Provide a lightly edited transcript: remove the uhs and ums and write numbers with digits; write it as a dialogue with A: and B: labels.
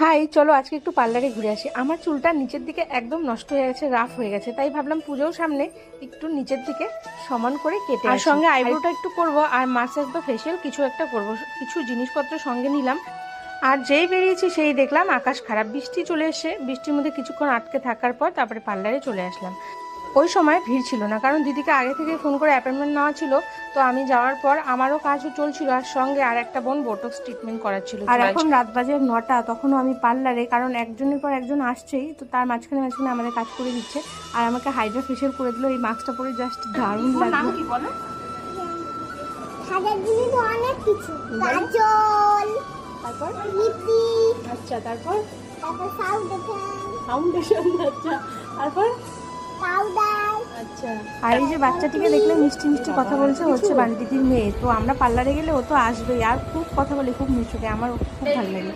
A: High, চলো আজকে একটু পার্লারে ঘুরে আসি। আমার চুলটা নিচের দিকে একদম নষ্ট হয়ে গেছে, রাফ হয়ে গেছে, তাই ভাবলাম পুজোর সামনে একটু নিচের দিকে সমান করে কেটে আর সঙ্গে আইব্রোটা একটু করব আর মাসাজ বা ফেসিয়াল কিছু একটা করব। কিছু জিনিসপত্র সঙ্গে নিলাম। আর যেই বেরিয়েছি সেই দেখলাম আকাশ খারাপ, বৃষ্টি চলে এসে বৃষ্টির মধ্যে কিছুক্ষণ আটকে থাকার পর তারপরে পার্লারে চলে আসলাম। ওই সময় ভিড় ছিল না, কারণ দিদিকে আগে থেকে ফোন করে অ্যাপয়েন্টমেন্ট নেওয়া ছিল। তো আমি যাওয়ার পর আমারও কাজও চলছিল, আর সঙ্গে আর একটা বোন বোটক্স ট্রিটমেন্ট করাচ্ছিল। আর এখন রাত বাজে 9টা, তখনও আমি পার্লারে, কারণ একজনের পর একজন আসছেই, তো তার মাঝখানে মাঝখানে আমাদের কাজ করে দিচ্ছে। আর আমাকে হাইড্রা ফেশিয়াল করে দিল, এই মাস্কটা পরে জাস্ট দারুণ লাগলো। নাম কি বলো?
B: সাজার জিনিস অনেক কিছু, কাজল,
A: তারপর
B: লিপস্টিক,
A: আচ্ছা, তারপর
B: ফাউন্ডেশন,
A: ফাউন্ডেশন, আচ্ছা, তারপর
B: পাউডার।
A: আচ্ছা। আর এই যে বাচ্চাটিকে দেখলে মিষ্টি মিষ্টি কথা বলছে, হচ্ছে বান্টিদির মেয়ে। তো আমরা পার্লারে গেলে ও তো আসবেই, আর খুব কথা বলে, খুব মিশুকে, আমার খুব ভালো লাগে।